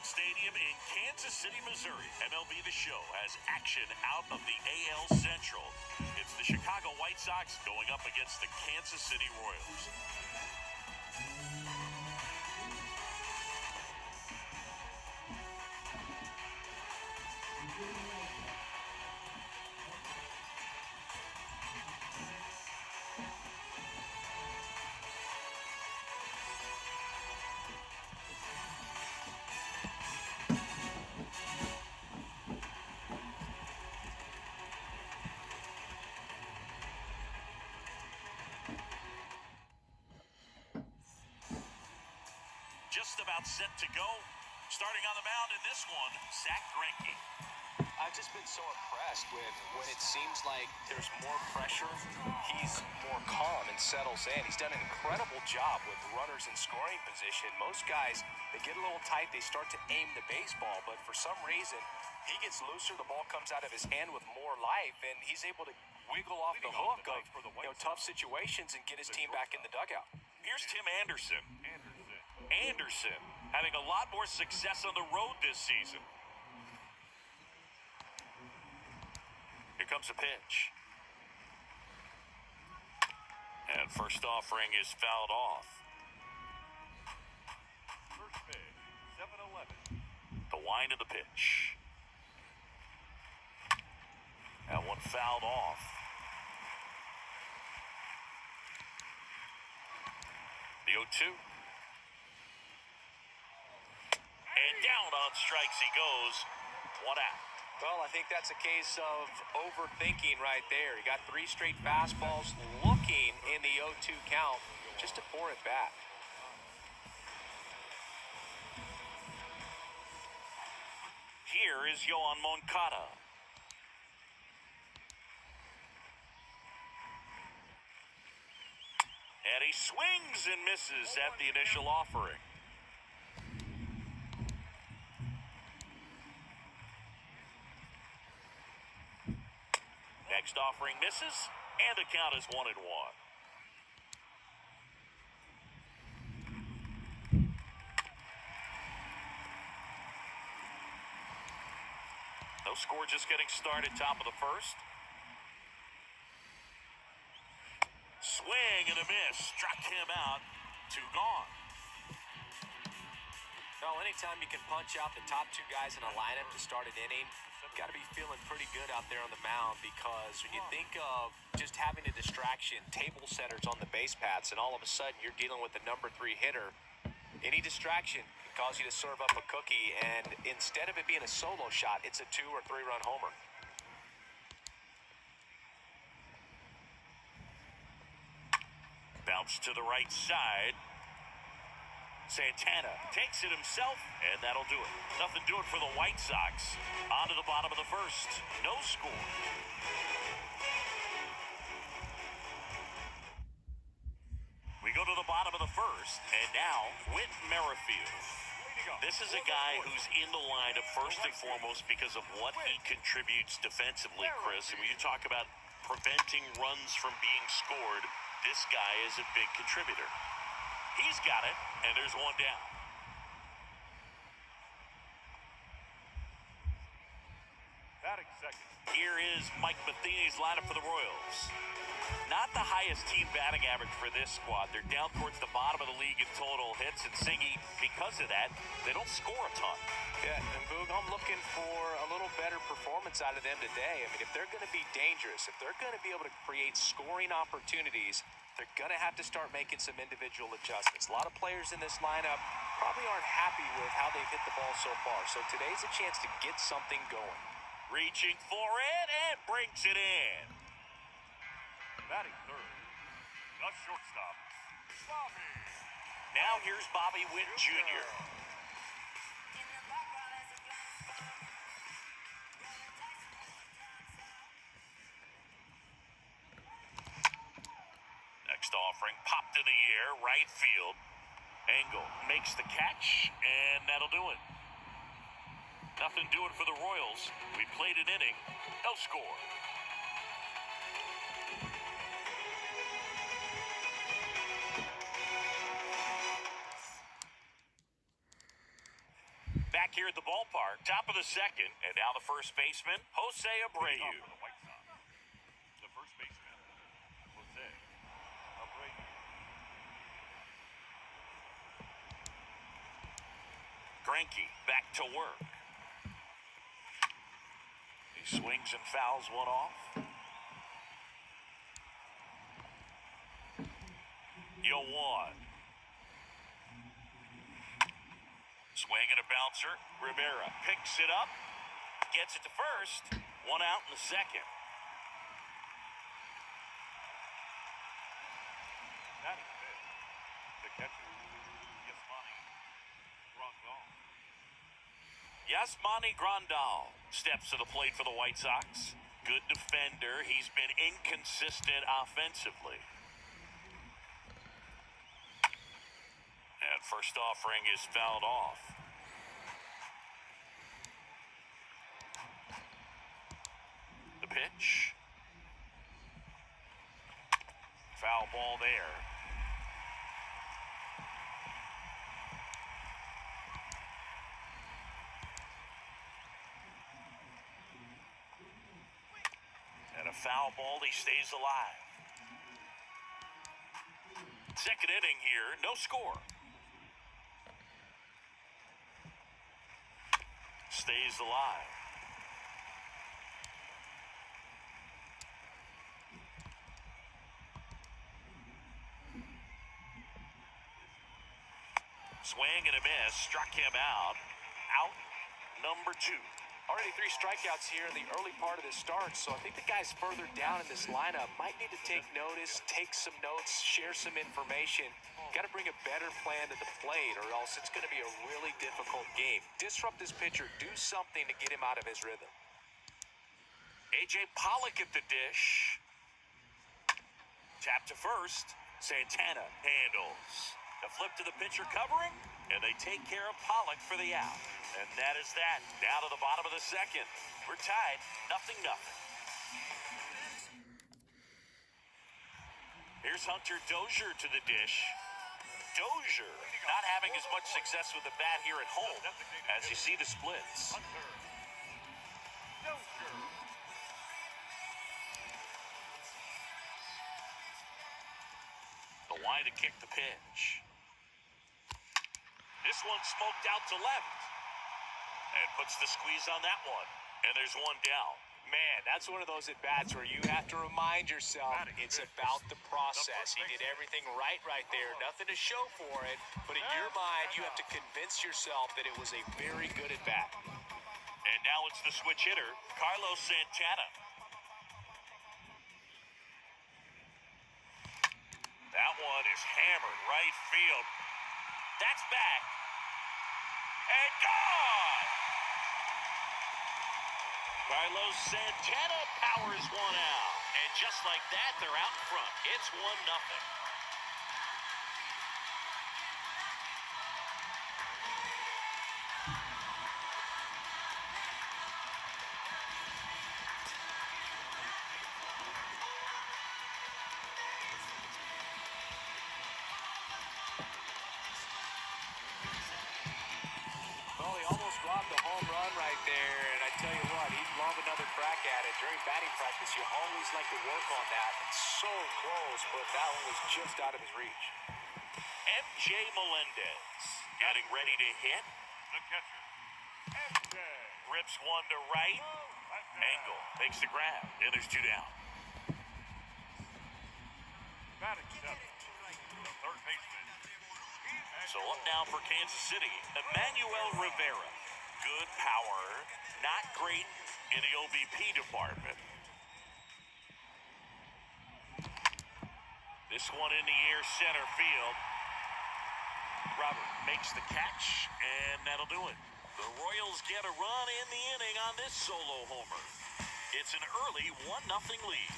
Stadium in Kansas City, Missouri. MLB The Show has action out of the AL Central. It's the Chicago White Sox going up against the Kansas City Royals. Just about set to go. Starting on the mound in this one, Zach Greinke. I've just been so impressed with when it seems like there's more pressure, he's more calm and settles in. He's done an incredible job with runners in scoring position. Most guys, they get a little tight, they start to aim the baseball, but for some reason, he gets looser, the ball comes out of his hand with more life, and he's able to wiggle off the hook of tough situations and get his team back in the dugout. Here's Tim Anderson. Anderson having a lot more success on the road this season. Here comes a pitch. And first offering is fouled off. First pitch, 7-11. The wind of the pitch. That one fouled off. The 0-2. And down on strikes he goes. 1 out. Well, I think that's a case of overthinking right there. He got 3 straight fastballs looking in the 0-2 count just to pour it back. Here is Yoan Moncada. And he swings and misses at the initial offering. Next offering misses, and the count is 1-1. No score, just getting started, top of the first. Swing and a miss, struck him out, 2 gone. Well, anytime you can punch out the top 2 guys in a lineup to start an inning, got to be feeling pretty good out there on the mound, because when you think of just having a distraction, table setters on the base paths, and all of a sudden you're dealing with the number 3 hitter, any distraction can cause you to serve up a cookie, and instead of it being a solo shot, it's a 2 or 3 run homer. Bounce to the right side. Santana takes it himself, and that'll do it. Nothing doing for the White Sox. On to the bottom of the first. No score. We go to the bottom of the first, and now Whit Merrifield. This is a guy who's in the lineup first and foremost because of what he contributes defensively, Chris. And when you talk about preventing runs from being scored, this guy is a big contributor. He's got it, and there's 1 down. Batting second. Here is Mike Matheny's lineup for the Royals. Not the highest team batting average for this squad. They're down towards the bottom of the league in total hits, and Singy, because of that, they don't score a ton. Yeah, and Boog, I'm looking for a little better performance out of them today. I mean, if they're going to be dangerous, if they're going to be able to create scoring opportunities, they're going to have to start making some individual adjustments. A lot of players in this lineup probably aren't happy with how they've hit the ball so far. So today's a chance to get something going. Reaching for it and brings it in. Batting third, the shortstop, Bobby. Now here's Bobby Witt Jr. Next offering, popped in the air, right field. Engel makes the catch, and that'll do it. Nothing doing for the Royals. We played an inning, no score. Back here at the ballpark. Top of the second, and now the first baseman, Jose Abreu. The first baseman, Jose Abreu. Greinke back to work. He swings and fouls one off. 0-1. Swing and a bouncer. Rivera picks it up. Gets it to first. One out in the second. Batting fifth, the catcher, Yasmani Grandal steps to the plate for the White Sox. Good defender. He's been inconsistent offensively. And first offering is fouled off. The pitch. Foul ball there. And a foul ball, he stays alive. Second inning here, no score. Stays alive. Swing and a miss, struck him out. Out number 2. Already 3 strikeouts here in the early part of the start, so I think the guys further down in this lineup might need to take notice, take some notes, share some information. Got to bring a better plan to the plate, or else it's going to be a really difficult game. Disrupt this pitcher, do something to get him out of his rhythm. A.J. Pollock at the dish. Tap to first. Santana handles. The flip to the pitcher covering, and they take care of Pollock for the out. And that is that. Down to the bottom of the second. We're tied, 0-0. Here's Hunter Dozier to the dish. Dozier not having as much success with the bat here at home as you see the splits. The line to kick the pitch. This one smoked out to left. And puts the squeeze on that one. And there's one down. Man, that's one of those at-bats where you have to remind yourself it's about the process. He did everything right there. Nothing to show for it. But in your mind, you have to convince yourself that it was a very good at-bat. And now it's the switch hitter, Carlos Santana. That one is hammered right field. That's back. And gone! Carlos Santana powers one out. And just like that, they're out in front. It's 1-0. Well, he almost robbed a home run right there, and I tell you what, he'd love another crack at it. During batting practice, you always like to work on that. It's so close, but that one was just out of his reach. MJ Melendez getting ready to hit. The catcher, MJ. Rips one to right. Angle makes the grab, and there's 2 down. Batting seventh, the third baseman. So up now for Kansas City, Emmanuel Rivera. Good power, not great in the OBP department. This one in the air, center field. Robert makes the catch, and that'll do it. The Royals get a run in the inning on this solo homer. It's an early 1-0 lead.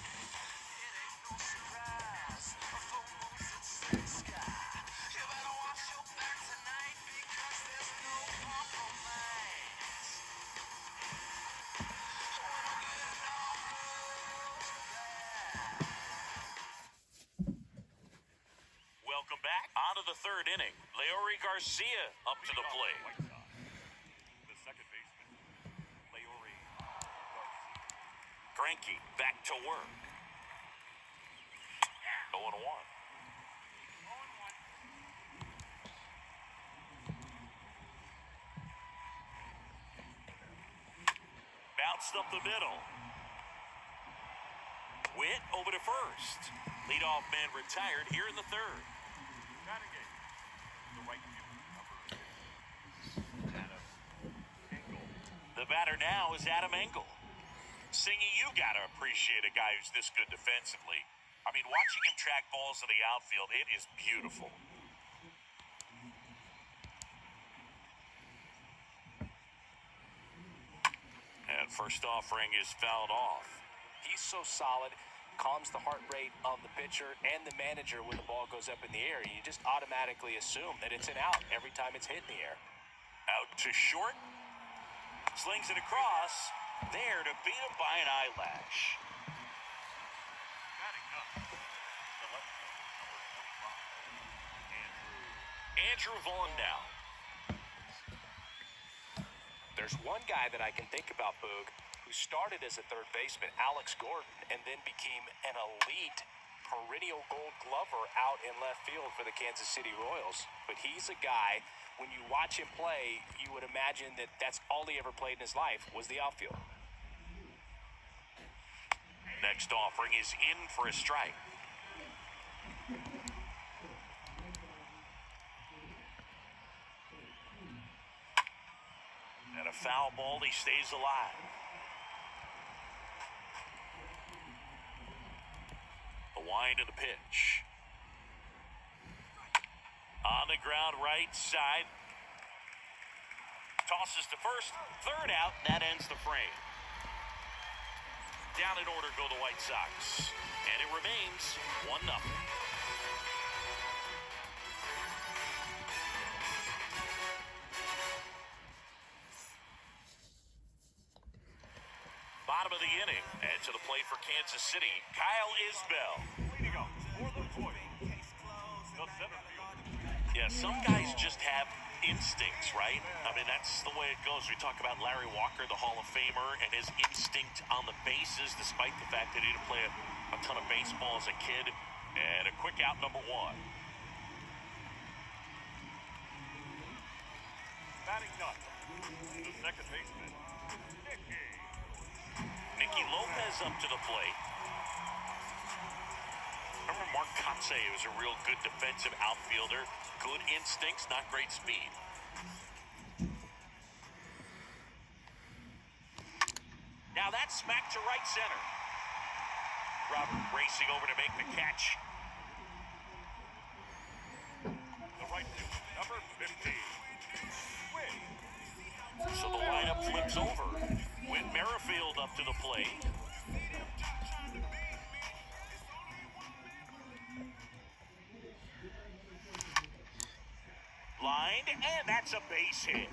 Welcome back. On to the third inning. Leori Garcia up to the plate. The Frankie back to work. 0-1. Bounced up the middle. Witt over to first. Leadoff man retired here in the third. Batting game. The right fielder, number 8. Adam Engel. The batter now is Adam Engel. Singy, you gotta appreciate a guy who's this good defensively. I mean, watching him track balls in the outfield, it is beautiful. And first offering is fouled off. He's so solid, calms the heart rate of the pitcher and the manager when the ball goes up in the air. You just automatically assume that it's an out every time it's hit in the air. Out to short. Slings it across. There to beat him by an eyelash. Batting up. The left fielder, number 25. Andrew Vaughn now. There's one guy that I can think about, Boog, who started as a third baseman, Alex Gordon, and then became an elite perennial gold glover out in left field for the Kansas City Royals. But he's a guy, when you watch him play, you would imagine that that's all he ever played in his life was the outfield. Next offering is in for a strike. And a foul ball, he stays alive. The wind of the pitch. On the ground, right side. Tosses to first, third out, and that ends the frame. Down in order go the White Sox. And it remains 1-0. Bottom of the inning, and to the plate for Kansas City, Kyle Isbell. Leading off for the Royals. The center fielder. Yeah, some guys just have instincts, right? I mean, that's the way it goes. We talk about Larry Walker, the Hall of Famer, and his instinct on the bases, despite the fact that he didn't play a ton of baseball as a kid. And a quick out, number 1. Batting up. The second baseman, Nicky Lopez up to the plate. Remember Mark Kotsay was a real good defensive outfielder. Good instincts, not great speed. Now that's smacked to right center. Robert racing over to make the catch. the right fielder, number 15. Win. So the lineup flips over. With Merrifield up to the plate. Lined, and that's a base hit.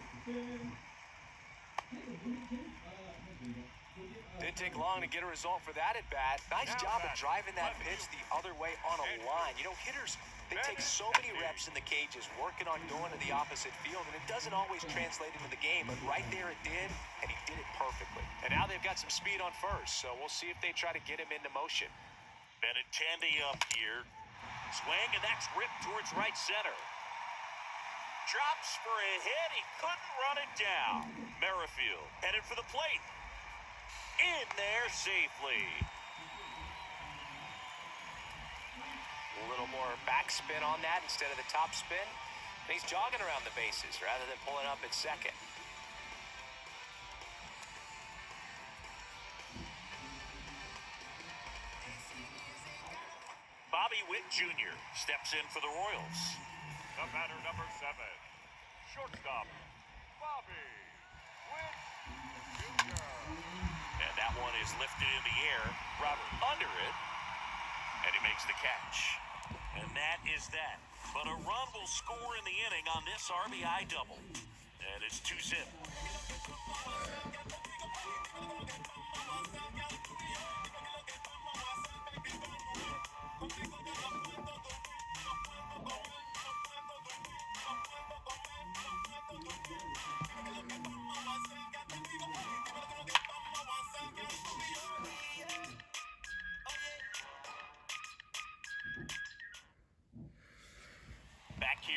Didn't take long to get a result for that at bat. Nice job of driving that pitch the other way on a line. You know, hitters, they take so many reps in the cages working on going to the opposite field, and it doesn't always translate into the game, but right there it did, and he did it perfectly. And now they've got some speed on first, so we'll see if they try to get him into motion. Benintendi up here. Swing, and that's ripped towards right center. Drops for a hit. He couldn't run it down. Merrifield headed for the plate. In there safely. A little more backspin on that instead of the top spin. And he's jogging around the bases rather than pulling up at second. Bobby Witt Jr. steps in for the Royals. The batter, number 7. Shortstop, Bobby Witt Jr. And that one is lifted in the air. Robert under it. And he makes the catch. And that is that. But a run will score in the inning on this RBI double. And it's 2-0.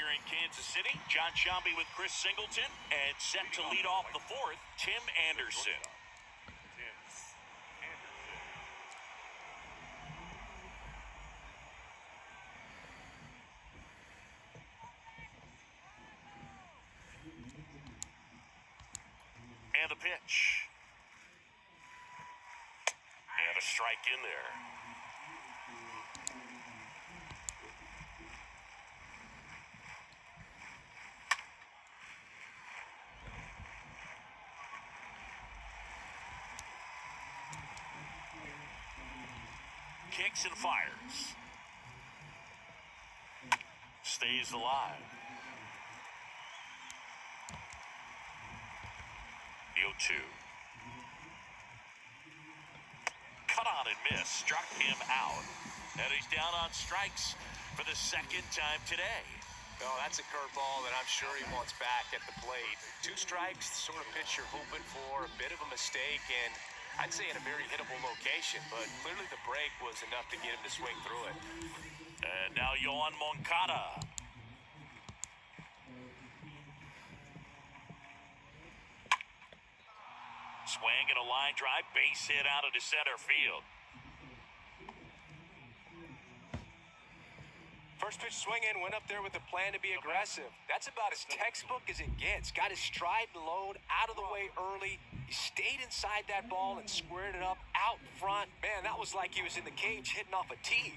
here in Kansas City. John Shambi with Chris Singleton. And set to lead off the fourth, Tim Anderson. And the pitch. And a strike in there. Kicks and fires. Stays alive. The 0-2. Cut on and miss. Struck him out. And he's down on strikes for the second time today. Well, that's a curveball that I'm sure he wants back at the plate. 2 strikes, the sort of pitch you're hoping for. A bit of a mistake, and I'd say in a very hittable location, but clearly the break was enough to get him to swing through it. And now Yohan Moncada. Swing and a line drive, base hit out into center field. First pitch swinging, went up there with a plan to be aggressive. That's about as textbook as it gets. Got his stride and load out of the way early. He stayed inside that ball and squared it up out front. Man, that was like he was in the cage hitting off a tee.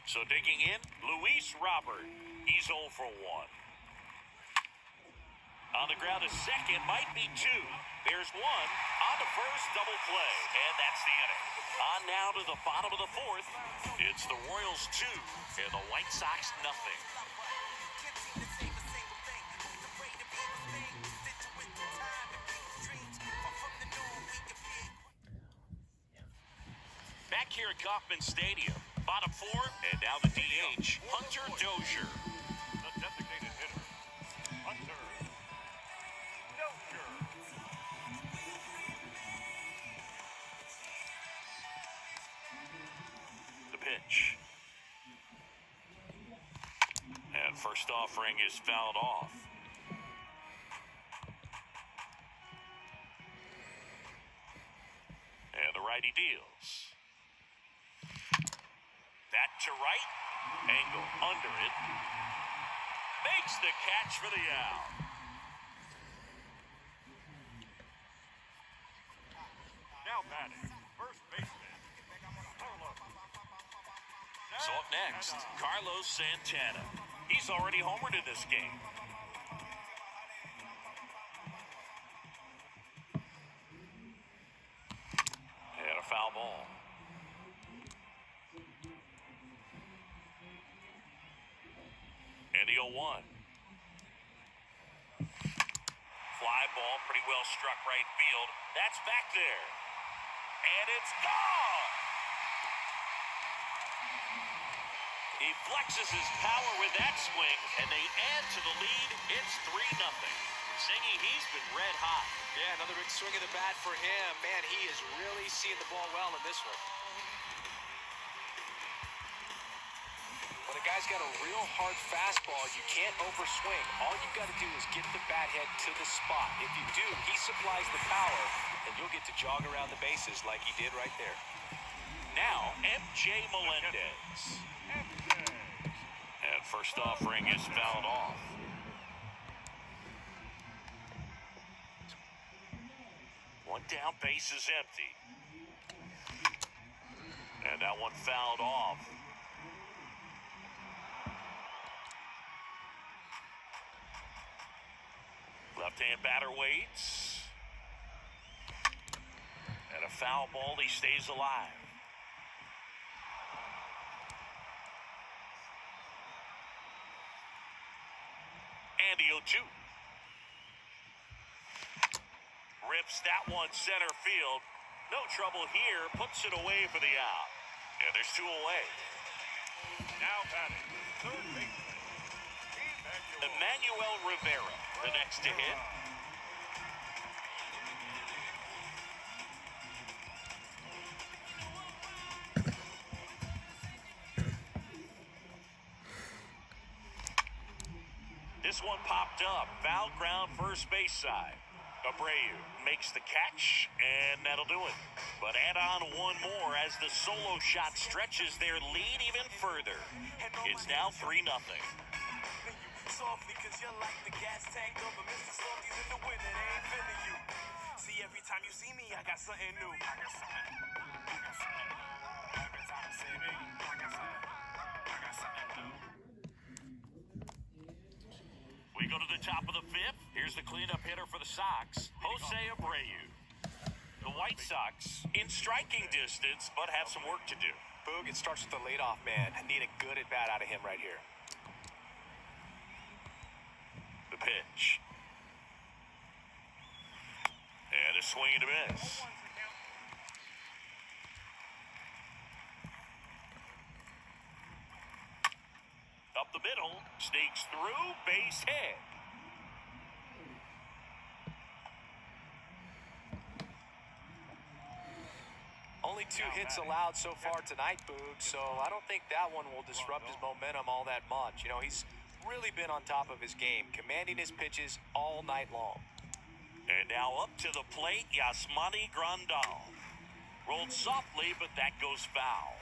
So digging in, Luis Robert. He's 0 for 1. On the ground to second, might be 2. There's 1. On to first, double play. And that's the inning. On now to the bottom of the fourth. It's the Royals 2 and the White Sox nothing. Back here at Kauffman Stadium, bottom 4, and now the DH, Hunter Dozier. The designated hitter, Hunter Dozier. The pitch. And first offering is fouled off. And the righty deals. That to right. Angle under it. Makes the catch for the out. Now batting, first baseman, Carlos. So up next, Carlos Santana. He's already homered in this game. And a foul ball. And the 0-1. Fly ball, pretty well struck right field. That's back there. And it's gone! He flexes his power with that swing, and they add to the lead. It's 3-0. Singy, he's been red hot. Yeah, another big swing of the bat for him. Man, he is really seeing the ball well in this one. When a guy's got a real hard fastball, you can't overswing. All you got to do is get the bat head to the spot. If you do, he supplies the power, and you'll get to jog around the bases like he did right there. Now, MJ Melendez. And first offering is fouled off. One down, base is empty. And that one fouled off. Left-hand batter waits. And a foul ball, he stays alive. And the 0-2. Rips that one center field. No trouble here. Puts it away for the out. And there's 2 away. Now batting, third baseman, Emmanuel Rivera, the next to hit. This one popped up. Foul ground first base side. Abreu makes the catch, and that'll do it. But add on one more as the solo shot stretches their lead even further. It's now 3-0. Softly, cause you're like the gas tank of a Mr. Softy's in the winter, they ain't finna you. See, every time you see me, I got something new. I got something. Every time you see me, I got something. I got something new. We go to the top of the fifth. Here's the cleanup hitter for the Sox, Jose Abreu. The White Sox in striking distance, but have some work to do. Boog, it starts with the leadoff man. Need a good at-bat out of him right here. The pitch. And a swing and a miss. Up the middle, sneaks through, base hit. Only 2 hits allowed so far tonight, Boog, so I don't think that one will disrupt his momentum all that much. You know, he's really been on top of his game, commanding his pitches all night long. And now up to the plate, Yasmani Grandal. Rolled softly, but that goes foul.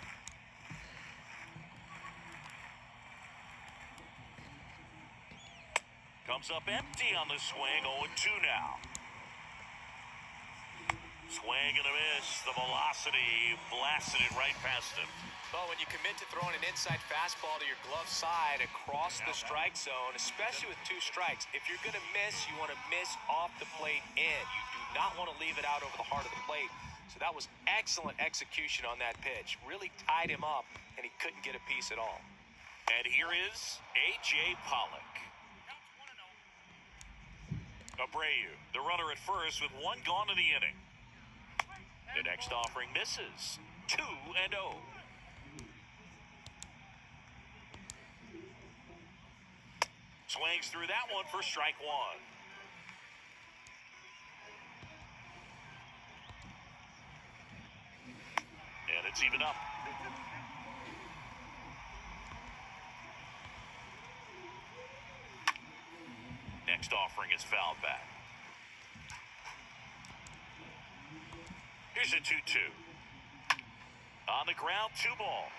Comes up empty on the swing, 0-2 now. Swing and a miss. The velocity blasted it right past him. Well, when you commit to throwing an inside fastball to your glove side across the strike zone, especially with 2 strikes, if you're going to miss, you want to miss off the plate in. You do not want to leave it out over the heart of the plate. So that was excellent execution on that pitch. Really tied him up, and he couldn't get a piece at all. And here is A.J. Pollock. Abreu, the runner at first with 1 gone in the inning. The next offering misses. 2-0. Swings through that one for strike 1. And it's even up. Next offering is fouled back. Here's a 2-2. On the ground, 2 ball.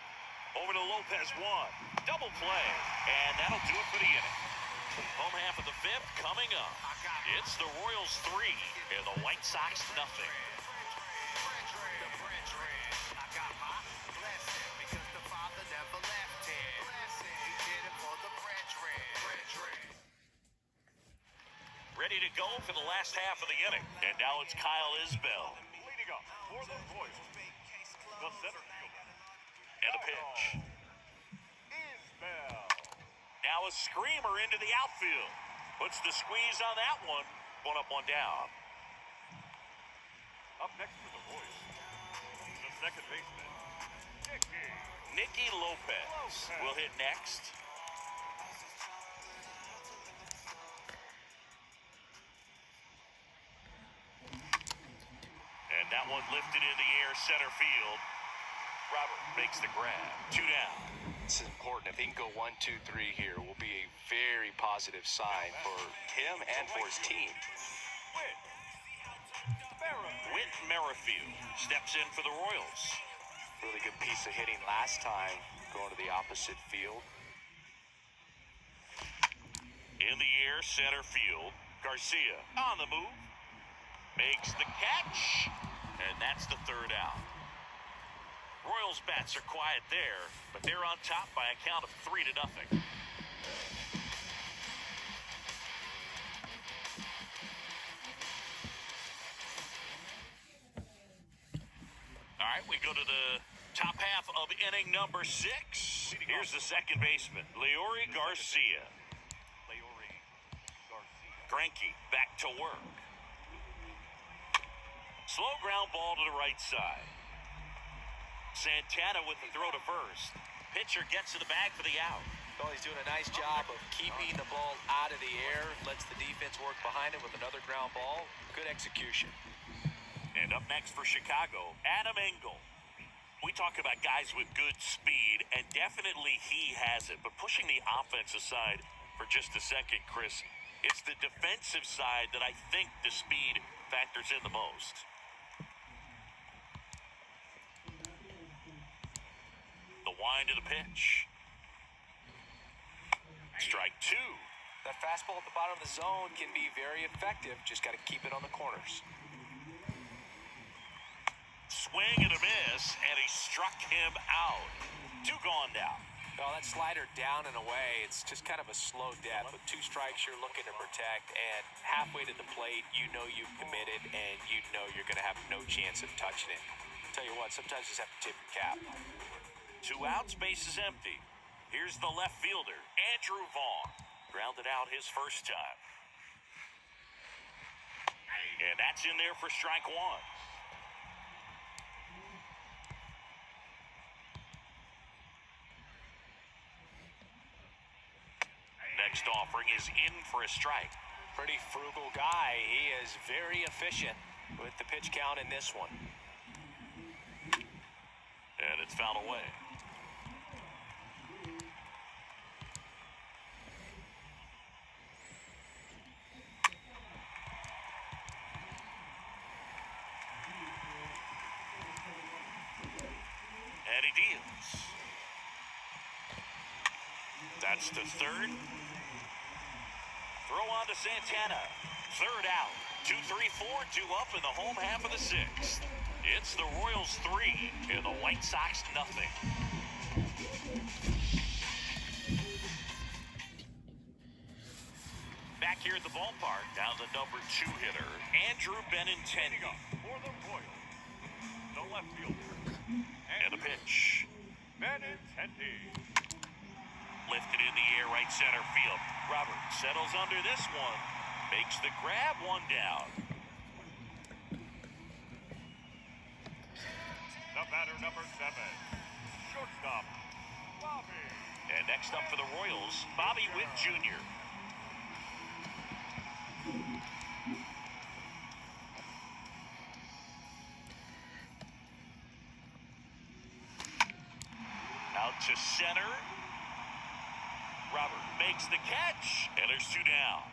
Over to Lopez, 1. Double play. And that'll do it for the inning. Home half of the 5th coming up. It's the Royals 3 and the White Sox nothing. Ready to go for the last half of the inning. And now it's Kyle Isbell. Leading up for the Royals, the center fielder. And a pitch. Isbell. Now a screamer into the outfield. Puts the squeeze on that one. 1 up, 1 down. Up next for the Royals, the second baseman, Nicky Lopez will hit next. And that one lifted in the air, center field. Robert makes the grab. 2 down. This is important. If he can go 1, 2, 3 here, will be a very positive sign for him and for his team. Whit Merrifield steps in for the Royals. Really good piece of hitting last time, going to the opposite field. In the air, center field. Garcia on the move. Makes the catch. And that's the 3rd out. Royals bats are quiet there, but they're on top by a count of 3-0. All right, we go to the top half of inning number 6. Here's the second baseman, Leori Garcia. Greinke back to work. Slow ground ball to the right side. Santana with the throw to first. Pitcher gets to the bag for the out. Well, he's doing a nice job of keeping the ball out of the air. Lets the defense work behind it with another ground ball. Good execution. And up next for Chicago, Adam Engel. We talk about guys with good speed, and definitely he has it. But pushing the offense aside, for just a second, Chris. It's the defensive side that I think the speed factors in the most. The wind of the pitch. Strike two. That fastball at the bottom of the zone can be very effective. Just got to keep it on the corners. Swing and a miss, and he struck him out. Two gone down. Well, that slider down and away, it's just kind of a slow death. With two strikes, you're looking to protect, and halfway to the plate, you know you've committed, and you know you're going to have no chance of touching it. Tell you what, sometimes you just have to tip your cap. 2 outs, base is empty. Here's the left fielder, Andrew Vaughn. Grounded out his first time. And that's in there for strike one. Next offering is in for a strike. Pretty frugal guy. He is very efficient with the pitch count in this one. And it's fouled away. And he deals. That's the third. Throw on to Santana. Third out. 2-3-4, 2 up in the home half of the sixth. It's the Royals 3 and the White Sox nothing. Back here at the ballpark, down the number 2 hitter, Andrew Benintendi. For the Royals, the left fielder. And a pitch. Benintendi. Lifted in the air, right center field. Robert settles under this one. Makes the grab, one down. The batter, number 7. Shortstop, Bobby. And next up for the Royals, Bobby Witt Jr. Out to center. Robert makes the catch, and there's 2 down.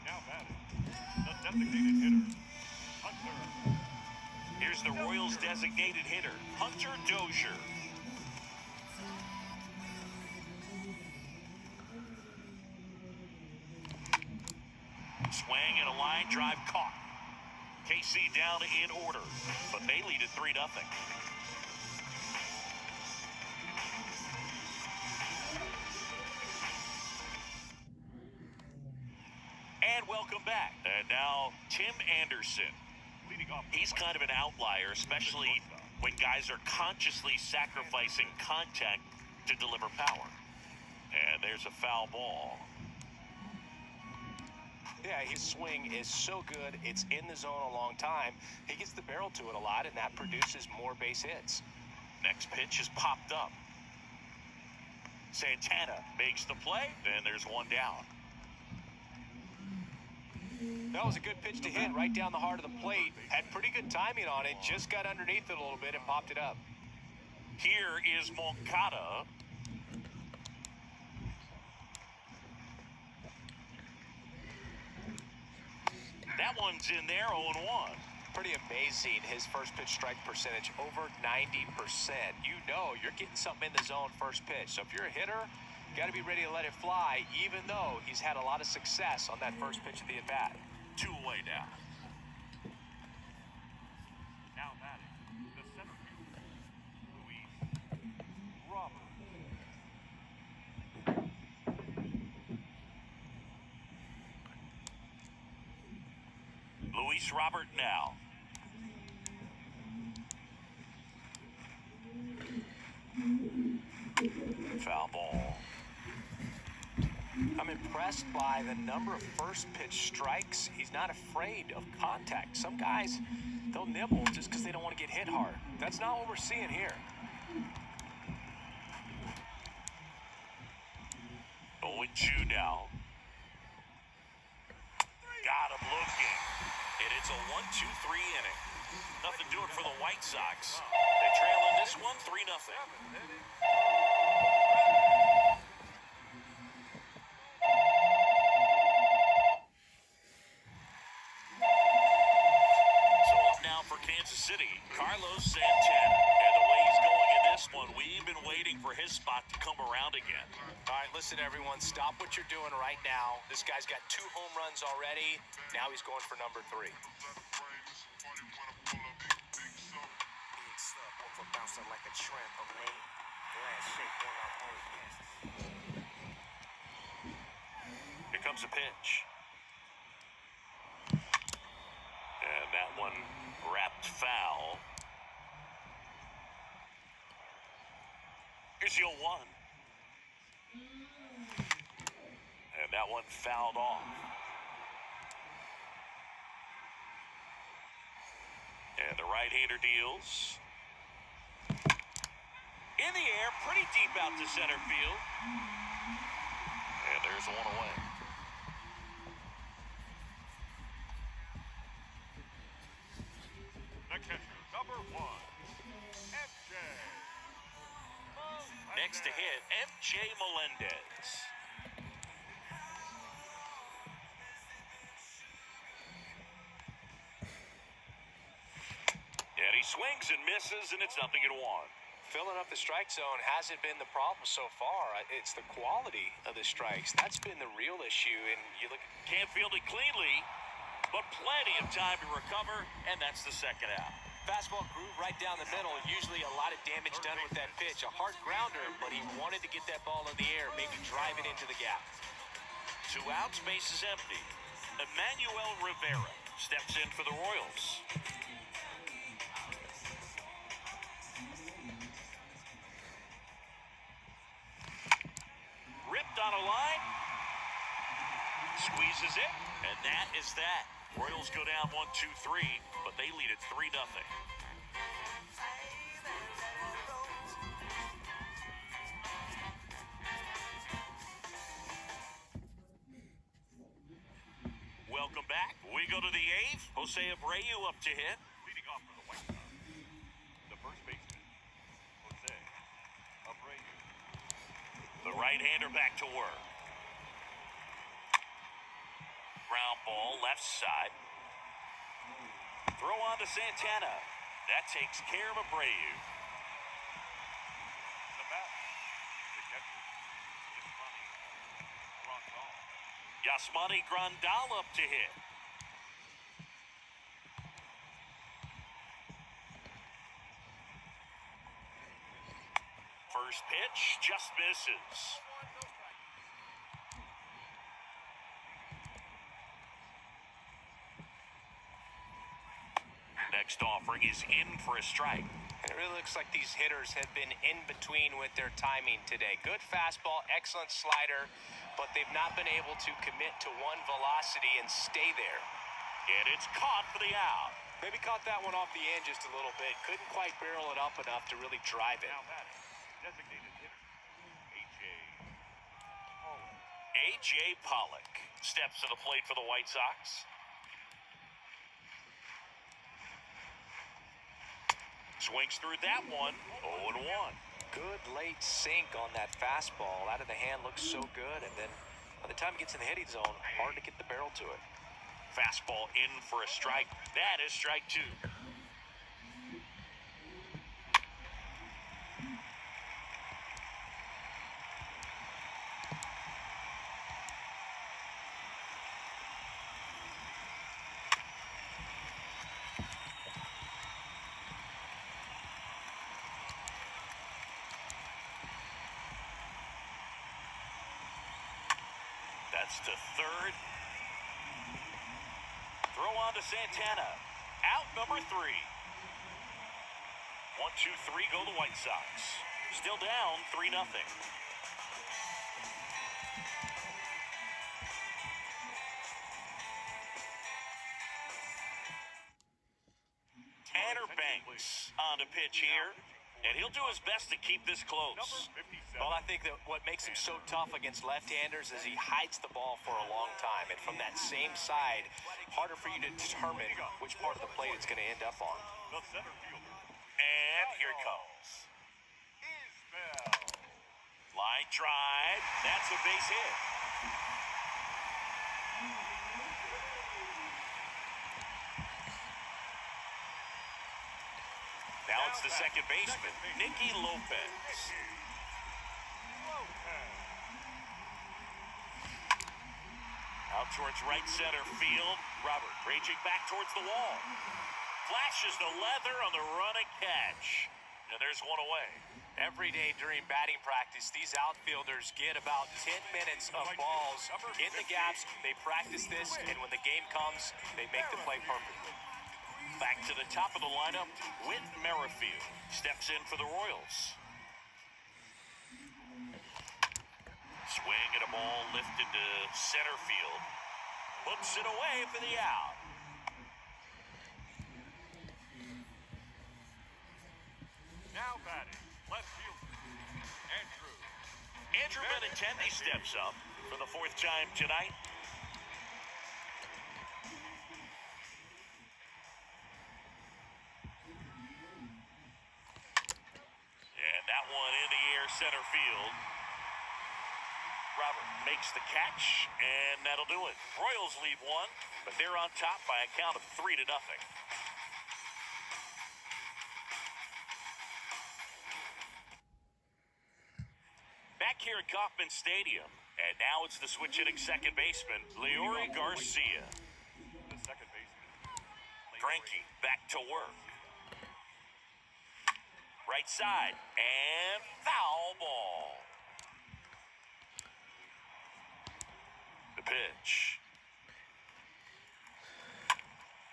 Now batting, the designated hitter, Hunter. Here's the Royals' designated hitter, Hunter Dozier. Swing and a line drive caught. KC down in order, but they lead at 3-0. And welcome back. And now, Tim Anderson. Leading off. He's kind of an outlier, especially when guys are consciously sacrificing contact to deliver power. And there's a foul ball. Yeah, his swing is so good. It's in the zone a long time. He gets the barrel to it a lot, and that produces more base hits. Next pitch is popped up. Santana makes the play, and there's 1 down. That was a good pitch to hit right down the heart of the plate. Had pretty good timing on it. Just got underneath it a little bit and popped it up. Here is Moncada. That one's in there, 0-1. Pretty amazing, his first pitch strike percentage, over 90%. You know you're getting something in the zone first pitch. So if you're a hitter, you got to be ready to let it fly, even though he's had a lot of success on that first pitch of the at-bat. 2 away now. Now batting, the center fielder, Luis Robert. Luis Robert now. Foul ball. I'm impressed by the number of first pitch strikes. He's not afraid of contact. Some guys, they'll nibble just because they don't want to get hit hard. That's not what we're seeing here. 0-2 now. Got him looking. And it's a 1-2-3 inning. Nothing doing for the White Sox. They trail in this one 3-0. Carlos Santana. And the way he's going in this one, we've been waiting for his spot to come around again. All right, listen, everyone. Stop what you're doing right now. This guy's got 2 home runs already. Now he's going for number 3. Big slug, one for bouncing like a trampoline. Glass shake, one out home passes. Here comes a pitch. And that one wrapped foul. Here's the 0-1. And that one fouled off. And the right-hander deals. In the air, pretty deep out to center field. And there's one away. The catcher, number 1, MJ. Next to hit, MJ Melendez. And he swings and misses, and it's 0-1. Filling up the strike zone hasn't been the problem so far. It's the quality of the strikes. That's been the real issue. And you look, Can't field it cleanly, but plenty of time to recover, and that's the second out. fastball groove right down the middle. Usually a lot of damage done with that pitch. A hard grounder, but he wanted to get that ball in the air, maybe drive it into the gap. 2 outs, base is empty. Emmanuel Rivera steps in for the Royals. Ripped on a line. Squeezes it, and that is that. Royals go down 1-2-3, but they lead it 3-0. Welcome back. We go to the 8th. Jose Abreu up to hit. Leading off for the White Sox, the first baseman, Jose Abreu. The right-hander back to work. Ground ball, left side. Throw on to Santana. That takes care of Abreu. The bat, the catcher, Yasmani Grandal up to hit. First pitch just misses. Next offering is in for a strike. It really looks like these hitters have been in between with their timing today. Good fastball, excellent slider, but they've not been able to commit to one velocity and stay there. And it's caught for the out. Maybe caught that one off the end just a little bit. Couldn't quite barrel it up enough to really drive it. now batting, designated hitter, A.J. Pollock steps to the plate for the White Sox. Swings through that one, 0-1. Good late sink on that fastball. Out of the hand, looks so good. And then by the time it gets in the hitting zone, hard to get the barrel to it. Fastball in for a strike. That is strike 2. That's to third. Throw on to Santana. Out number 3. 1-2-3 go the White Sox. Still down 3-0. Tanner Banks on to pitch here. And he'll do his best to keep this close. Well, I think that what makes him so tough against left-handers is he hides the ball for a long time. And from that same side, harder for you to determine which part of the plate it's going to end up on. The center fielder, And here it comes. Line drive. That's a base hit. Now it's the second baseman, Nicky Lopez. Out towards right center field. Robert raging back towards the wall. Flashes the leather on the running catch. And there's one away. Every day during batting practice, these outfielders get about 10 minutes of balls in the gaps. They practice this, and when the game comes, they make the play perfectly. Back to the top of the lineup, Whit Merrifield steps in for the Royals. Swing and a ball lifted to center field. Hooks it away for the out. Now batting, left fielder, Andrew. Andrew Benintendi steps up for the fourth time tonight. And that one in the air, center field. Robert makes the catch, and that'll do it. Royals lead one, but they're on top by a count of 3-0. Back here at Kauffman Stadium, and now it's the switch-hitting second baseman, Leori Garcia. The second baseman. Frankie back to work. Right side, and foul ball. The pitch.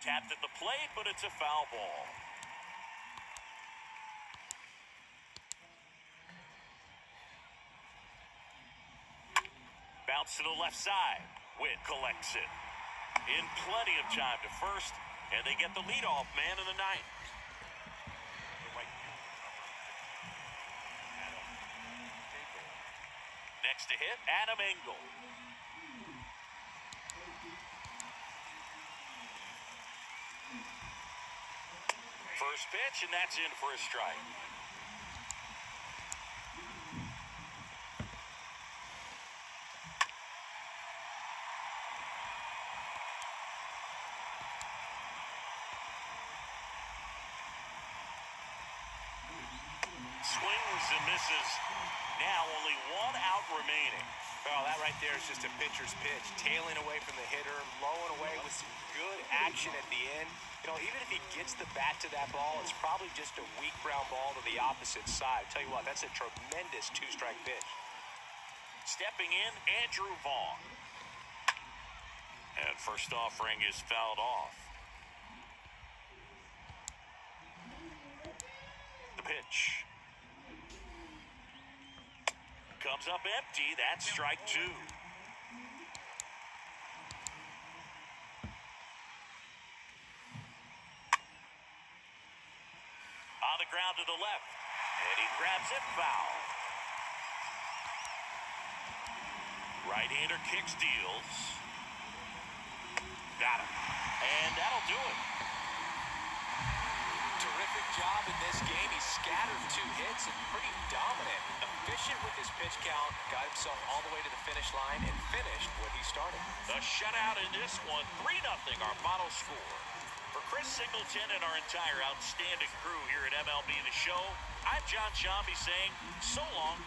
Tapped at the plate, but it's a foul ball. Bounce to the left side. Whit collects it. In plenty of time to first, and they get the leadoff man in the ninth. The right fielder, number 50, Adam. Next to hit, Adam Engel. First pitch, and that's in for a strike. Swings and misses. Now only one out remaining. Well, that right there is just a pitcher's pitch. Tailing away from the hitter, blowing away with some good action at the end. You know, even if he gets the bat to that ball, it's probably just a weak ground ball to the opposite side. Tell you what, that's a tremendous two-strike pitch. Stepping in, Andrew Vaughn. And first offering is fouled off. The pitch. Comes up empty. That's strike two. On the ground to the left. And he grabs it foul. Right-hander kicks, deals. Got him. And that'll do it. Terrific job in this game. He scattered 2 hits and pretty dominant. Efficient with his pitch count. Got himself all the way to the finish line and finished what he started. The shutout in this one, 3-0 our final score. For Chris Singleton and our entire outstanding crew here at MLB The Show, I'm John Shambi saying so long.